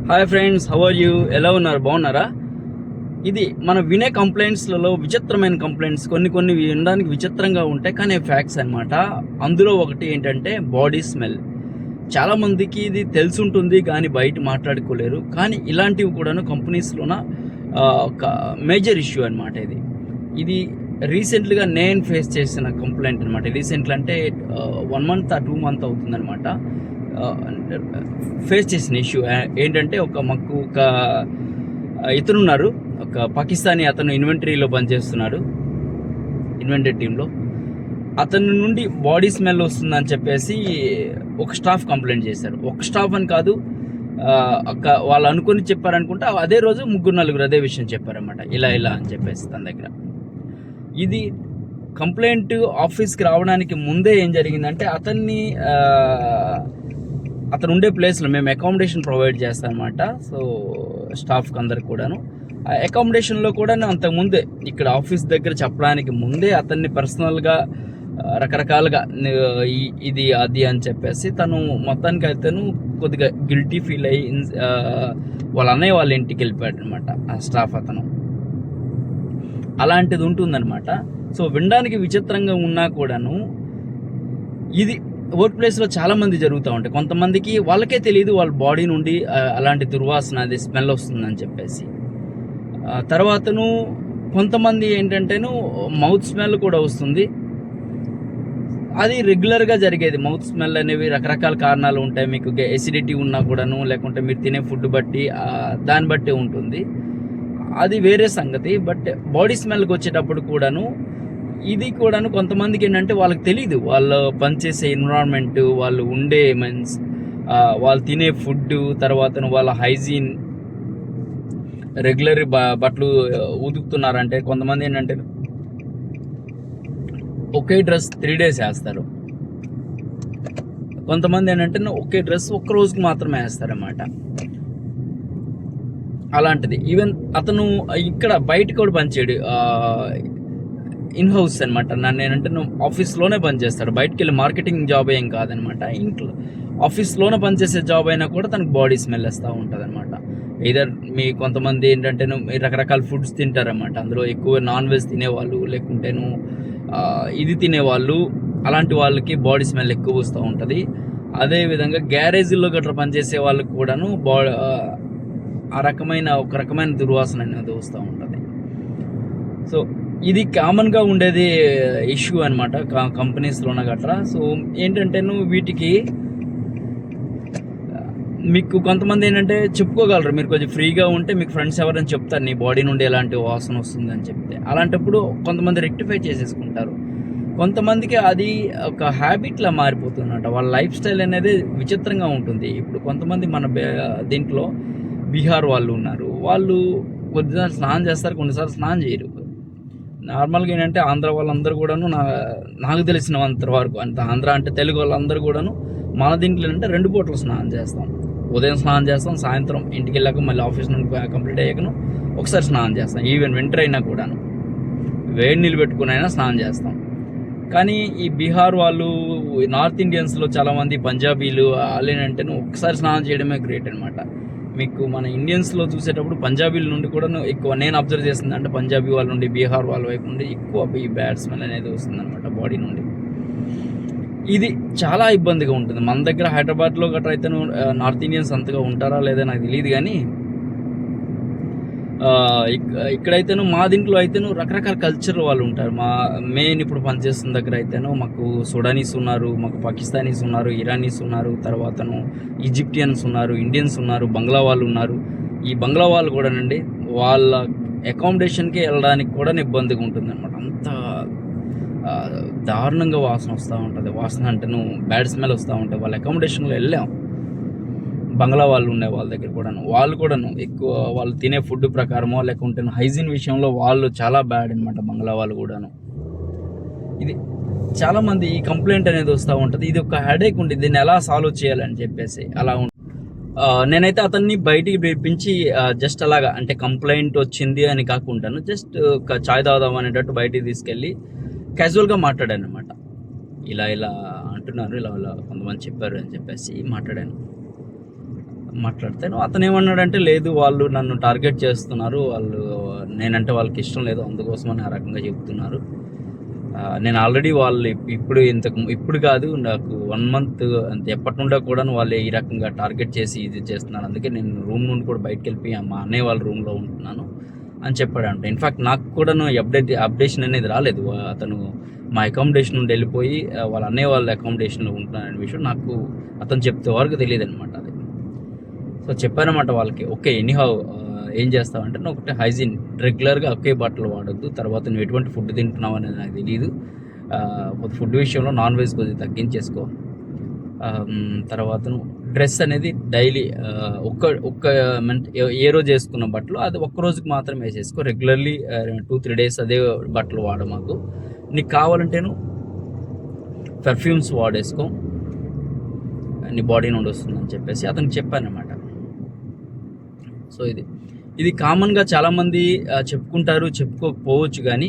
Hi friends, how are you? ఎలా ఉన్నారు? బాగున్నారా? ఇది మనం వినే కంప్లైంట్స్లలో విచిత్రమైన కంప్లైంట్స్ కొన్ని వినడానికి విచిత్రంగా ఉంటాయి, కానీ ఫ్యాక్ట్స్ అనమాట. అందులో ఒకటి ఏంటంటే బాడీ స్మెల్. చాలామందికి ఇది తెలిసి ఉంటుంది కానీ బయట మాట్లాడుకోలేరు. కానీ ఇలాంటివి కూడాను కంపెనీస్లోన ఒక మేజర్ ఇష్యూ అనమాట. ఇది రీసెంట్గా నేను ఫేస్ చేసిన కంప్లైంట్ అనమాట. రీసెంట్లీ అంటే 1 month or 2 months అవుతుందన్నమాట. ఫేస్ చేసిన ఇష్యూ ఏంటంటే, మాకు ఒక ఇతనున్నారు, ఒక పాకిస్తానీ అతను ఇన్వెంటరీలో పనిచేస్తున్నాడు, ఇన్వెంటరీ టీంలో. అతని నుండి బాడీ స్మెల్ వస్తుందని చెప్పేసి ఒక స్టాఫ్ కంప్లైంట్ చేశారు. ఒక స్టాఫ్ అని కాదు, వాళ్ళు అనుకుని చెప్పారనుకుంటా. అదే రోజు 3-4 అదే విషయం చెప్పారన్నమాట. ఇలా అని చెప్పేసి తన దగ్గర. ఇది కంప్లైంట్ ఆఫీస్కి రావడానికి ముందే ఏం జరిగిందంటే, అతను ఉండే ప్లేస్లో మేము అకామిడేషన్ ప్రొవైడ్ చేస్తాం అనమాట. సో స్టాఫ్కి అందరికి కూడాను అకామిడేషన్లో కూడా అంతకుముందే ఇక్కడ ఆఫీస్ దగ్గర చెప్పడానికి ముందే అతన్ని పర్సనల్గా రకరకాలుగా ఇది అది అని చెప్పేసి తను మొత్తానికి అయితేను కొద్దిగా గిల్టీ ఫీల్ అయ్యి వాళ్ళ అన్నయ్య వాళ్ళ ఇంటికి వెళ్ళిపోయాడు అనమాట ఆ స్టాఫ్ అతను. అలాంటిది ఉంటుందన్నమాట. సో వినడానికి విచిత్రంగా ఉన్నా కూడాను ఇది వర్క్ ప్లేస్లో చాలామంది జరుగుతూ ఉంటాయి. కొంతమందికి వాళ్ళకే తెలియదు వాళ్ళ బాడీ నుండి అలాంటి దుర్వాసన, అది స్మెల్ వస్తుందని చెప్పేసి. తర్వాతను కొంతమంది ఏంటంటేను మౌత్ స్మెల్ కూడా వస్తుంది. అది రెగ్యులర్గా జరిగేది. మౌత్ స్మెల్ అనేవి రకరకాల కారణాలు ఉంటాయి. మీకు ఎసిడిటీ ఉన్నా కూడాను, లేకుంటే మీరు తినే ఫుడ్ బట్టి, దాన్ని బట్టి ఉంటుంది. అది వేరే సంగతి. బట్ బాడీ స్మెల్కి వచ్చేటప్పుడు కూడాను ఇది కూడాను కొంతమందికి ఏంటంటే వాళ్ళకి తెలీదు. వాళ్ళు పనిచేసే ఎన్విరాన్మెంట్, వాళ్ళు ఉండే మీన్స్ వాళ్ళు తినే ఫుడ్, తర్వాత వాళ్ళ హైజీన్, రెగ్యులర్ బట్టలు ఉతుకుతున్నారంటే కొంతమంది ఏంటంటే ఒకే డ్రెస్ 3 days వేస్తారు. కొంతమంది ఏంటంటే ఒకే డ్రెస్ ఒక్క రోజుకి మాత్రమే వేస్తారన్నమాట. అలాంటిది. ఈవెన్ అతను ఇక్కడ బయట కూడా పనిచేయడు, ఇన్ హౌస్ అనమాట. నేనంటే ఆఫీస్లోనే పనిచేస్తాడు. బయటకు వెళ్ళి మార్కెటింగ్ జాబ్ ఏం కాదనమాట. ఇంట్లో ఆఫీస్లోనే పనిచేసే జాబ్ అయినా కూడా తనకు బాడీ స్మెల్ వస్తూ ఉంటుంది అనమాట. ఇదర్ కొంతమంది ఏంటంటే రకరకాల ఫుడ్స్ తింటారన్నమాట. అందులో ఎక్కువ నాన్ వెజ్ తినేవాళ్ళు, లేకుంటేను ఇది తినేవాళ్ళు, అలాంటి వాళ్ళకి బాడీ స్మెల్ ఎక్కువ వస్తూ ఉంటుంది. అదేవిధంగా గ్యారేజీల్లో గట్రా పనిచేసే వాళ్ళకి కూడాను ఒక రకమైన దుర్వాసన అనేది వస్తూ ఉంటుంది. సో ఇది కామన్గా ఉండేది ఇష్యూ అనమాట కంపెనీస్లోన గట్రా. సో ఏంటంటే వీటికి మీకు కొంతమంది ఏంటంటే చెప్పుకోగలరు. మీరు కొంచెం ఫ్రీగా ఉంటే మీకు ఫ్రెండ్స్ ఎవరైనా చెప్తారు నీ బాడీ నుండి ఎలాంటి వాసన వస్తుందని చెప్తే. అలాంటప్పుడు కొంతమంది రెక్టిఫై చేసేసుకుంటారు. కొంతమందికి అది ఒక హ్యాబిట్లా మారిపోతుందన్నమాట. వాళ్ళ లైఫ్ స్టైల్ అనేది విచిత్రంగా ఉంటుంది. ఇప్పుడు కొంతమంది మన దీంట్లో బీహార్ వాళ్ళు ఉన్నారు. వాళ్ళు కొద్దిసార్లు స్నానం చేస్తారు, కొన్నిసార్లు స్నానం చేయరు. నార్మల్గా ఏంటంటే ఆంధ్ర వాళ్ళందరూ కూడాను, నాకు తెలిసినంత వరకు, అంత ఆంధ్ర అంటే తెలుగు వాళ్ళందరూ కూడాను మన దీంట్లో అంటే 2 పూటలు స్నానం చేస్తాం. ఉదయం స్నానం చేస్తాం, సాయంత్రం ఇంటికి వెళ్ళాక మళ్ళీ ఆఫీస్ నుండి కంప్లీట్ అయ్యాకను ఒకసారి స్నానం చేస్తాం. ఈవెన్ వింటర్ అయినా కూడాను వేడి నీళ్ళు పెట్టుకుని అయినా స్నానం చేస్తాం. కానీ ఈ బీహార్ వాళ్ళు, నార్త్ ఇండియన్స్లో చాలామంది, పంజాబీలు వాళ్ళు ఏంటంటే ఒకసారి స్నానం చేయడమే గ్రేట్ అనమాట. మీకు మన ఇండియన్స్లో చూసేటప్పుడు పంజాబీల నుండి కూడా ఎక్కువ నేను అబ్జర్వ్ చేస్తుంది అంటే పంజాబీ వాళ్ళ నుండి, బీహార్ వాళ్ళ వైపు నుండి ఎక్కువ ఈ బ్యాడ్ స్మెల్ అనేది వస్తుందన్నమాట బాడీ నుండి. ఇది చాలా ఇబ్బందిగా ఉంటుంది. మన దగ్గర హైదరాబాద్లో గట్రా అయితే నార్త్ ఇండియన్స్ అంతగా ఉంటారా లేదా నాకు తెలియదు, కానీ ఇక్కడైతేను మా దీంట్లో అయితేను రకరకాల కల్చర్ వాళ్ళు ఉంటారు. మెయిన్ ఇప్పుడు పనిచేస్తున్న దగ్గర అయితేను మాకు సుడానీస్ ఉన్నారు, మాకు పాకిస్తానీస్ ఉన్నారు, ఇరానీస్ ఉన్నారు, తర్వాతను ఈజిప్టియన్స్ ఉన్నారు, ఇండియన్స్ ఉన్నారు, బంగ్లా వాళ్ళు ఉన్నారు. ఈ బంగ్లా వాళ్ళు కూడానండి వాళ్ళ అకామిడేషన్కి వెళ్ళడానికి కూడా ఇబ్బందిగా ఉంటుంది అనమాట. అంత దారుణంగా వాసన వస్తూ ఉంటుంది. వాసన అంటేను బ్యాడ్ స్మెల్ వస్తూ ఉంటాయి. వాళ్ళ అకామిడేషన్లో వెళ్ళాం, బంగ్లా వాళ్ళు ఉండే వాళ్ళ దగ్గర వాళ్ళు కూడాను ఎక్కువ వాళ్ళు తినే ఫుడ్ ప్రకారమో లేకుంటే హైజీన్ విషయంలో వాళ్ళు చాలా బ్యాడ్ అనమాట, బంగ్లా వాళ్ళు కూడాను. ఇది చాలామంది ఈ కంప్లైంట్ అనేది వస్తూ ఉంటుంది. ఇది ఒక హెడేక్ ఉంటుంది, దీన్ని ఎలా సాల్వ్ చేయాలని చెప్పేసి అలా ఉంటుంది. నేనైతే అతన్ని బయటికి పిలిపించి జస్ట్ అలాగా, అంటే కంప్లైంట్ వచ్చింది అని కాకుండాను జస్ట్ ఒక చాయ్ తాగుదాం అనేటట్టు బయటికి తీసుకెళ్ళి క్యాజువల్గా మాట్లాడాను అనమాట. ఇలా అంటున్నారు, ఇలా కొంతమంది చెప్పారు అని చెప్పేసి మాట్లాడాను. మాట్లాడితే అతను ఏమన్నాడంటే, లేదు వాళ్ళు నన్ను టార్గెట్ చేస్తున్నారు, నేనంటే వాళ్ళకి ఇష్టం లేదు, అందుకోసమని ఆ రకంగా చెప్తున్నారు. నేను ఆల్రెడీ వాళ్ళు ఇప్పుడు కాదు, నాకు 1 మంత్ అంతే ఎప్పటి నుండో కూడా వాళ్ళు ఈ రకంగా టార్గెట్ చేసి ఇది చేస్తున్నారు. అందుకే నేను రూమ్ నుండి కూడా బయటకెళ్ళిపోయి మా అన్నయ్య వాళ్ళ రూమ్లో ఉంటున్నాను అని చెప్పాడంట. ఇన్ఫాక్ట్ నాకు కూడాను అప్డేషన్ అనేది రాలేదు. అతను మా అకామిడేషన్ నుండి వెళ్ళిపోయి వాళ్ళ అన్నయ్య వాళ్ళ అకామిడేషన్లో ఉంటున్నాననే విషయం నాకు అతను చెప్తే వరకు తెలియదు అనమాట. అది సో చెప్పానమాట వాళ్ళకి, ఓకే ఎనీహౌ ఏం చేస్తావంటే, నువ్వు ఒకటి హైజీన్, రెగ్యులర్గా ఒకే బట్టలు వాడొద్దు, తర్వాత నువ్వు ఎటువంటి ఫుడ్ తింటున్నావు అనేది నాకు తెలియదు, ఫుడ్ విషయంలో నాన్ వెజ్ కొద్దిగా తగ్గించేసుకో, తర్వాత నువ్వు డ్రెస్ అనేది డైలీ ఒక్క ఏ రోజు వేసుకున్న బట్టలు అది ఒక్క రోజుకి మాత్రమే వేసేసుకో, రెగ్యులర్లీ 2-3 డేస్ అదే బట్టలు వాడ మాకు, నీకు కావాలంటే నువ్వు పర్ఫ్యూమ్స్ వాడేసుకో, నీ బాడీ నుండి వస్తుందని చెప్పేసి అతనికి చెప్పానమాట. సో ఇది కామన్గా చాలామంది చెప్పుకుంటారు, చెప్పుకోకపోవచ్చు, కానీ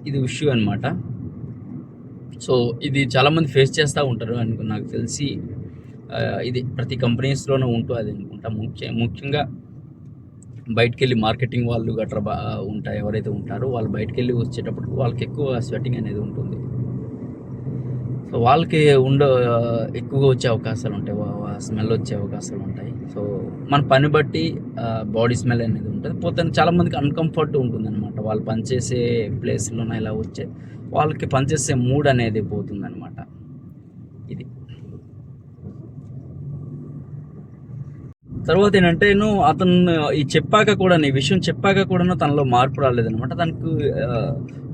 ఇది ఇష్యూ అనమాట. సో ఇది చాలామంది ఫేస్ చేస్తూ ఉంటారు నాకు తెలిసి. ఇది ప్రతి కంపెనీస్లోనూ ఉంటుంది అనుకుంటా. ముఖ్యంగా బయటికి వెళ్ళి మార్కెటింగ్ వాళ్ళు గట్రా ఉంటారు, ఎవరైతే ఉంటారో వాళ్ళు బయటికి వెళ్ళి వచ్చేటప్పుడు వాళ్ళకి ఎక్కువ స్వెట్టింగ్ అనేది ఉంటుంది. సో వాళ్ళకి ఎక్కువగా వచ్చే అవకాశాలు ఉంటాయి, స్మెల్ వచ్చే అవకాశాలు ఉంటాయి. సో మన పని బట్టి బాడీ స్మెల్ అనేది ఉంటుంది. పోతే చాలామందికి అన్కంఫర్ట్ ఉంటుంది అనమాట. వాళ్ళు పనిచేసే ప్లేస్లోనే ఇలా వచ్చే వాళ్ళకి పనిచేసే మూడ్ అనేది పోతుంది అనమాట. ఇది తర్వాత ఏంటంటే, అతను ఈ విషయం చెప్పాక కూడా తనలో మార్పు రాలేదనమాట. తనకు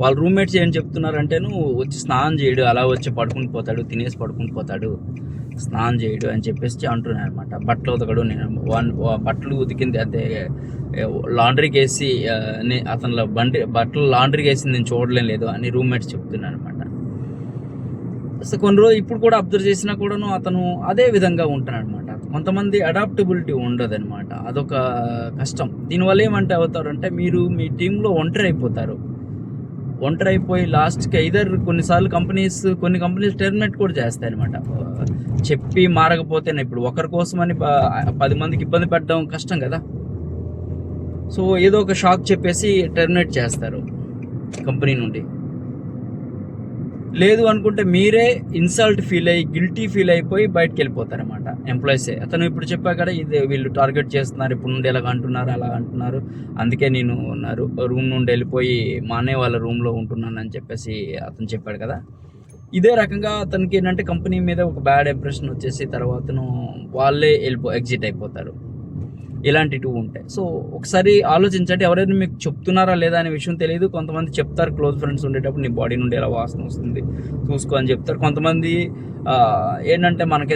వాళ్ళ రూమ్మేట్స్ ఏం చెప్తున్నారంటే, వచ్చి స్నానం చేయడు, అలా వచ్చి పడుకుని పోతాడు, తినేసి పడుకుని పోతాడు, స్నానం చేయడు అని చెప్పేసి అంటున్నాను అనమాట. బట్టలు ఉతకడు, నేను బట్టలు ఉతికింది అంటే లాండ్రీకి వేసి అతనిలో బట్టలు లాండ్రీకి వేసి నేను చూడలేదు అని రూమ్మేట్స్ చెప్తున్నాను అనమాట. సో కొన్ని రోజులు ఇప్పుడు కూడా అబ్జర్వ్ చేసినా కూడాను అతను అదే విధంగా ఉంటాడు అనమాట. కొంతమంది అడాప్టబిలిటీ ఉండదు అనమాట, అదొక కష్టం. దీనివల్ల ఏమంటే అవుతారంటే, మీరు మీ టీంలో ఒంటరి అయిపోయి లాస్ట్కి కొన్ని కంపెనీస్ టెర్మినేట్ కూడా చేస్తాయి అనమాట. చెప్పి మారకపోతేనే, ఇప్పుడు ఒకరి కోసమని 10 మందికి ఇబ్బంది పెట్టడం కష్టం కదా. సో ఏదో ఒక షాక్ చెప్పేసి టెర్మినేట్ చేస్తారు కంపెనీ నుండి. లేదు అనుకుంటే మీరే గిల్టీ ఫీల్ అయిపోయి బయటకు వెళ్ళిపోతారనమాట ఎంప్లాయీసే. అతను ఇప్పుడు చెప్పా కదా, వీళ్ళు టార్గెట్ చేస్తున్నారు, ఇప్పుడు నుండి అలా అంటున్నారు, అందుకే నేను రూమ్ నుండి వెళ్ళిపోయి మా అన్నయ్య వాళ్ళ రూమ్లో ఉంటున్నాను అని చెప్పేసి అతను చెప్పాడు కదా. ఇదే రకంగా అతనికి ఏంటంటే కంపెనీ మీద ఒక బ్యాడ్ ఇంప్రెషన్ వచ్చేసి తర్వాతను వాళ్ళే ఎగ్జిట్ అయిపోతారు. ఇలాంటివి ఉంటాయి. సో ఒకసారి ఆలోచించండి, ఎవరైనా మీకు చెప్తున్నారా లేదా అనే విషయం తెలియదు. కొంతమంది చెప్తారు, క్లోజ్ ఫ్రెండ్స్ ఉండేటప్పుడు నీ బాడీ నుండి ఎలా వాసన వస్తుంది చూసుకో అని చెప్తారు. కొంతమంది ఏంటంటే మనకు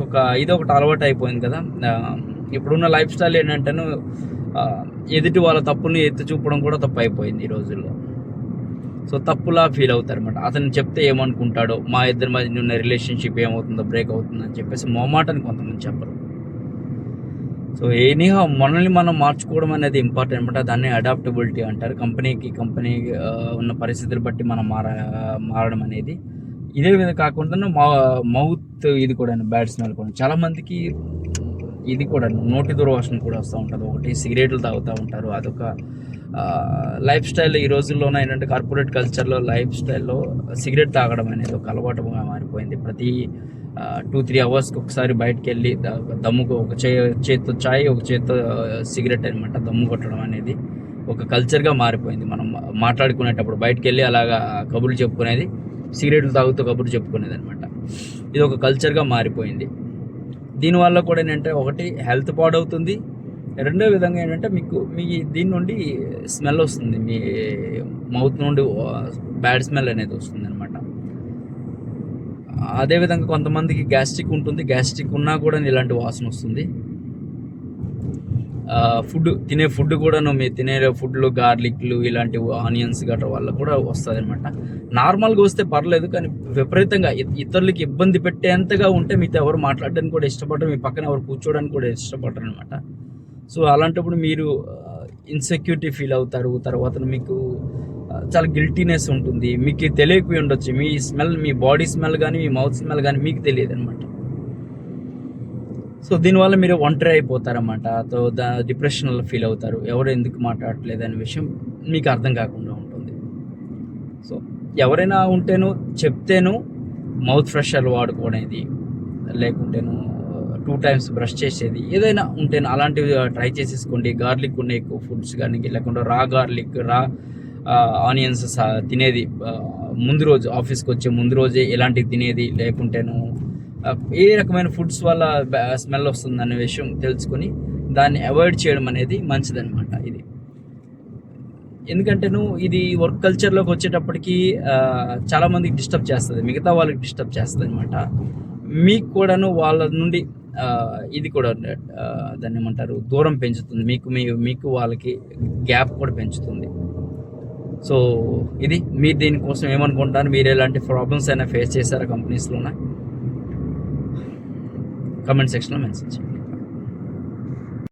ఒకటి అలవాటు అయిపోయింది కదా. ఇప్పుడున్న లైఫ్ స్టైల్ ఏంటంటే ఎదుటి వాళ్ళ తప్పుని ఎత్తి చూపడం కూడా తప్పు అయిపోయింది ఈ రోజుల్లో. సో తప్పులా ఫీల్ అవుతారు అనమాట. అతను చెప్తే ఏమనుకుంటాడో, మా ఇద్దరి మధ్య ఉన్న రిలేషన్షిప్ ఏమవుతుందో, బ్రేక్ అవుతుందో అని చెప్పేసి మొహమాటాన్ని కొంతమంది చెప్పరు. సో ఎనీహౌ మనల్ని మనం మార్చుకోవడం అనేది ఇంపార్టెంట్ అనమాట. దాన్ని అడాప్టబిలిటీ అంటారు. కంపెనీ ఉన్న పరిస్థితులు బట్టి మనం మారడం అనేది. ఇదే విధంగా కాకుండా మౌత్ ఇది కూడా బ్యాడ్ స్మెల్ కూడా చాలామందికి ఇది కూడా నోటి దుర్వాసన కూడా వస్తూ ఉంటుంది. ఒకటి సిగరెట్లు తాగుతూ ఉంటారు, అదొక లైఫ్ స్టైల్. ఈ రోజుల్లోనే ఏంటంటే కార్పొరేట్ కల్చర్లో లైఫ్ స్టైల్లో సిగరెట్ తాగడం అనేది ఒక అలవాటుగా మారిపోయింది. ప్రతి 2-3 అవర్స్కి ఒకసారి బయటకు వెళ్ళి దమ్ముకు ఒక చేత్తో చాయ్, ఒక చేత్తో సిగరెట్ అనమాట దమ్ము కొట్టడం అనేది ఒక కల్చర్గా మారిపోయింది. మనం మాట్లాడుకునేటప్పుడు బయటకు వెళ్ళి అలాగా కబుర్లు చెప్పుకునేది, సిగరెట్లు తాగుతూ కబుర్లు చెప్పుకునేది అనమాట. ఇది ఒక కల్చర్గా మారిపోయింది. దీనివల్ల కూడా ఏంటంటే, ఒకటి హెల్త్ పాడవుతుంది, రెండో విధంగా ఏంటంటే మీ దీని నుండి స్మెల్ వస్తుంది, మీ మౌత్ నుండి బ్యాడ్ స్మెల్ అనేది వస్తుంది అనమాట. అదేవిధంగా కొంతమందికి గ్యాస్ట్రిక్ ఉంటుంది, గ్యాస్ట్రిక్ ఉన్నా కూడా ఇలాంటి వాసన వస్తుంది. తినే ఫుడ్ కూడాను, మీరు తినే ఫుడ్లో గార్లిక్లు ఇలాంటి ఆనియన్స్ గట్రా వల్ల కూడా వస్తుంది అనమాట. నార్మల్గా వస్తే పర్లేదు, కానీ విపరీతంగా ఇతరులకి ఇబ్బంది పెట్టేంతగా ఉంటే మీతో ఎవరు మాట్లాడడానికి కూడా ఇష్టపడరు, మీ పక్కన ఎవరు కూర్చోడానికి కూడా ఇష్టపడరు అనమాట. సో అలాంటప్పుడు మీరు ఇన్సెక్యూరిటీ ఫీల్ అవుతారు. తర్వాత మీకు చాలా గిల్టీనెస్ ఉంటుంది, మీకు తెలియకపోయి ఉండొచ్చు. మీ బాడీ స్మెల్ కానీ మీ మౌత్ స్మెల్ కానీ మీకు తెలియదు అనమాట. సో దీనివల్ల మీరు ఒంటరి అయిపోతారన్నమాట. డిప్రెషన్‌లో ఫీల్ అవుతారు. ఎవరు ఎందుకు మాట్లాడట్లేదు అనే విషయం మీకు అర్థం కాకుండా ఉంటుంది. సో ఎవరైనా ఉంటేను చెప్తేను మౌత్ ఫ్రెషర్ వాడుకోనేది, లేకుంటేను 2 టైమ్స్ బ్రష్ చేసేది, ఏదైనా ఉంటేను అలాంటివి ట్రై చేసేసుకోండి. గార్లిక్ ఉన్న ఎక్కువ ఫుడ్స్ గానీ, లేకుంటే రా గార్లిక్, ఆనియన్స్ తినేది ముందు రోజు ఆఫీస్‌కొచ్చే ముందు రోజే ఇలాంటివి తినేది, లేకుంటేను ఏ రకమైన ఫుడ్స్ వల్ల స్మెల్ వస్తుందనే విషయం తెలుసుకొని దాన్ని అవాయిడ్ చేయడం అనేది మంచిదనమాట ఇది. ఎందుకంటేను ఇది వర్క్ కల్చర్‌లోకి వచ్చేటప్పటికి చాలామందికి డిస్టర్బ్ చేస్తది. మిగతా వాళ్ళకి డిస్టర్బ్ చేస్తదనమాట. మీకు కూడాను వాళ్ళ నుండి ఇది కూడా దాన్నేమంటారు, దూరం పెంచుతుంది. మీకు వాళ్ళకి గ్యాప్ కూడా పెంచుతుంది. సో ఇది మీరు దీనికోసం ఏమనుకుంటారు? మీరు ఎలాంటి ప్రాబ్లమ్స్ అయినా ఫేస్ చేశారా కంపెనీస్‌లోన? కామెంట్ సెక్షన్‌లో మెన్షన్ చేయండి.